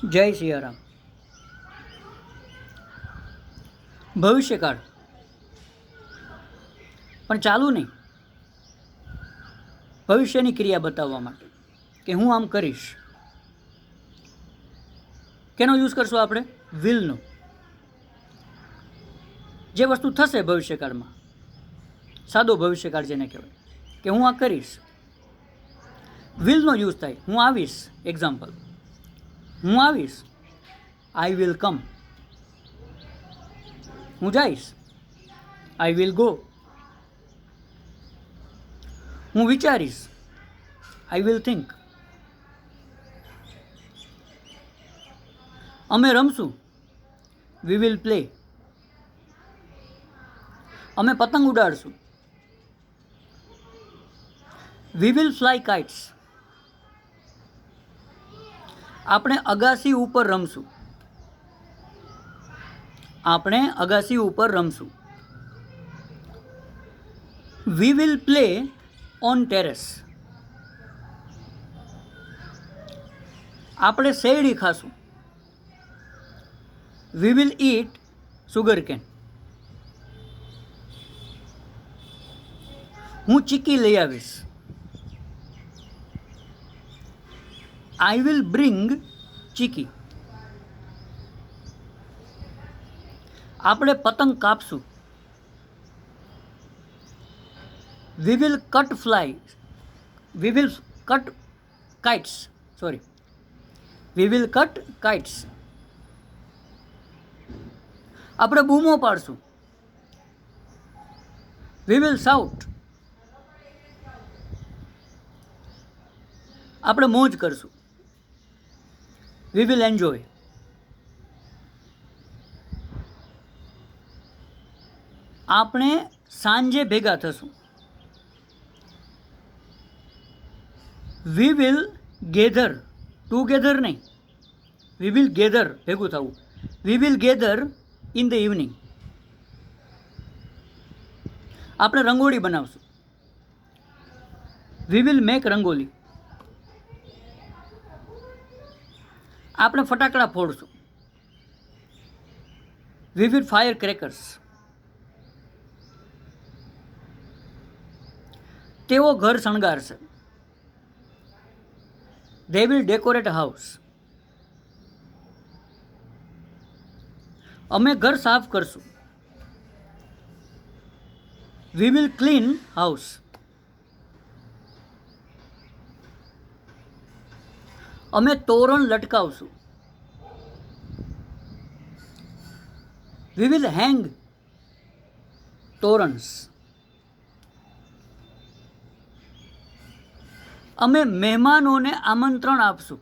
જય સિયારામ. ભવિષ્યકાળ પણ ચાલુ નહીં, ભવિષ્યની ક્રિયા બતાવવા માટે કે હું આમ કરીશ. કેનો યુઝ કરશું આપણે? વિલનો. જે વસ્તુ થશે ભવિષ્યકાળમાં, સાદો ભવિષ્યકાળ જેને કહેવાય કે હું આ કરીશ, વિલનો યુઝ થાય. હું આવીશ, એક્ઝામ્પલ, હું આવીશ, આઈ વિલ કમ. હું જઈશ, આઈ વિલ ગો. હું વિચારીશ, આઈ વિલ થિંક. અમે રમશું, વી વિલ પ્લે. અમે પતંગ ઉડાડશું, વી વિલ ફ્લાય કાઇટ્સ. આપણે અગાસી ઉપર રમશું, આપણે અગાસી ઉપર રમશું. We will play on terrace. આપણે શેરડી ખાશું, we will eat sugar cane. હું ચીકી લઈ આવીશ, આઈ વિલ બ્રિંગ ચીકી. આપણે પતંગ કાપશું, we will cut fly, we will cut kites, sorry, we will cut kites. આપણે બૂમો પાડશું, વી વિલ શાઉટ. આપણે મોજ કરશું, વી વિલ એન્જોય. આપણે સાંજે ભેગા થશું, વી વિલ ગેધર. ટુગેધર નહીં, વી વિલ ગેધર, ભેગું થવું. We will gather in the evening. આપણે રંગોળી બનાવશું, વી વિલ મેક રંગોલી. આપણે ફટાકડા ફોડશું, વી વિલ ફાયર ક્રેકર્સ. તેઓ ઘર શણગારશે, they will decorate a house. અમે ઘર સાફ કરશું, we will clean house. અમે તોરણ લટકાવશું, we will hang તોરણs. અમે મહેમાનોને આમંત્રણ આપશું,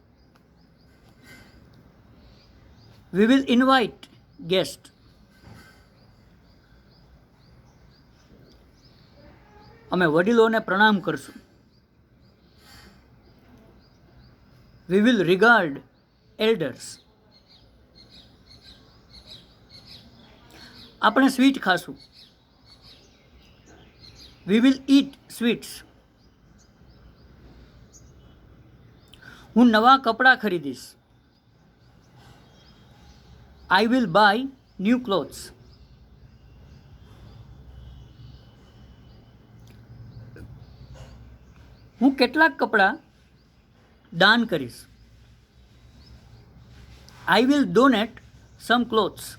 વી વિલ ઇન્વાઇટ ગેસ્ટ. અમે વડીલોને પ્રણામ કરશું, વી વિલ રિગાર્ડ એલ્ડર્સ. આપણે સ્વીટ ખાશું, વી વિલ ઈટ સ્વીટ્સ. હું નવા કપડાં ખરીદીશ, I will buy new clothes. હું કેટલાક કપડાં દાન કરીશ, I will donate some clothes.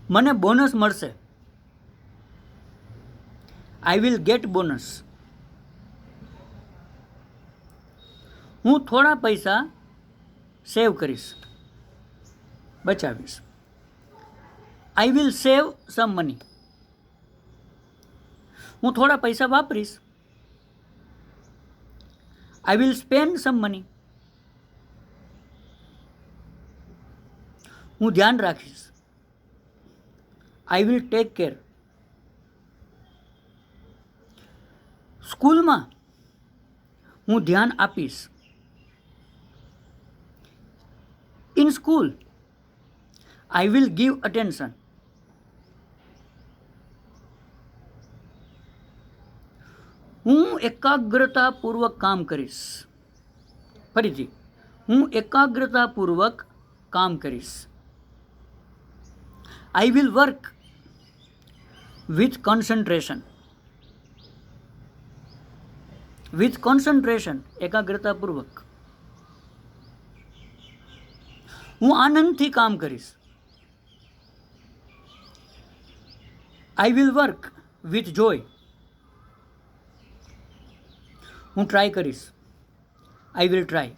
મને બોનસ મળશે, આઈ વિલ ગેટ બોનસ. હું થોડા પૈસા સેવ કરીશ, બચાવીશ, I will save some money. હું થોડા પૈસા વાપરીશ, I will spend some money. હું ધ્યાન રાખીશ, આઈ વિલ ટેક કેર. સ્કૂલમાં હું ધ્યાન આપીશ, in school I will give attention. હું એકાગ્રતાપૂર્વક કામ કરીશ, ફરીથી, હું એકાગ્રતાપૂર્વક કામ કરીશ. I will work with concentration. With concentration, એકાગ્રતાપૂર્વક. હું આનંદથી કામ કરીશ. I will work with joy. હું ટ્રાય કરીશ. I will try.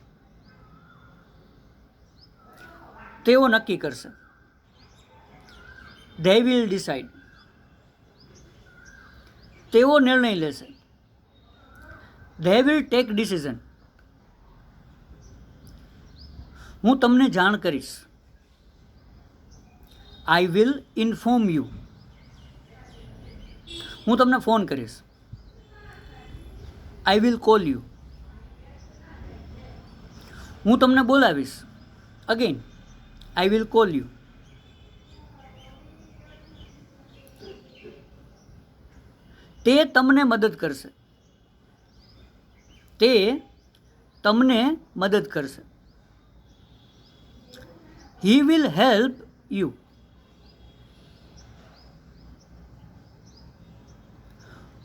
તેઓ નક્કી કરશે. They will decide. તેઓ નિર્ણય લેશે. They will take decision. હું તમને જાણ કરીશ. I will inform you. હું તમને ફોન કરીશ. I will call you. હું તમને બોલાવીશ. Again, I will call you. તે તમને મદદ કરશે. તે તમને મદદ કરશે. He will help you.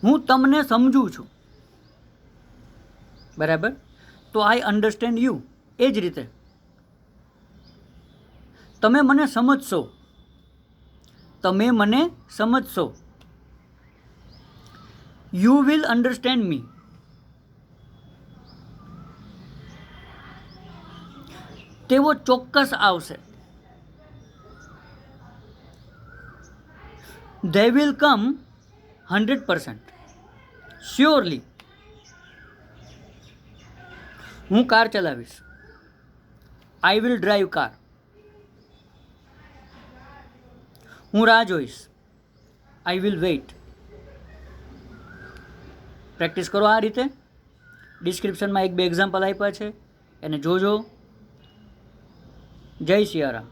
હું તમને સમજું છું. બરાબર? તો આઈ અન્ડરસ્ટેન્ડ યુ. એ જ રીતે તમે મને સમજશો. તમે મને સમજશો. You will understand me. તેઓ ચોક્કસ આવશે. They will come 100%. શ્યોરલી. હું કાર ચલાવીશ. I will drive car. હું રાહ જોઈશ. I will weight. પ્રેક્ટિસ કરો આ રીતે. ડિસ્ક્રિપ્શનમાં 1-2 એક્ઝામ્પલ આપ્યા છે, એને જોજો. જય સિયારામ.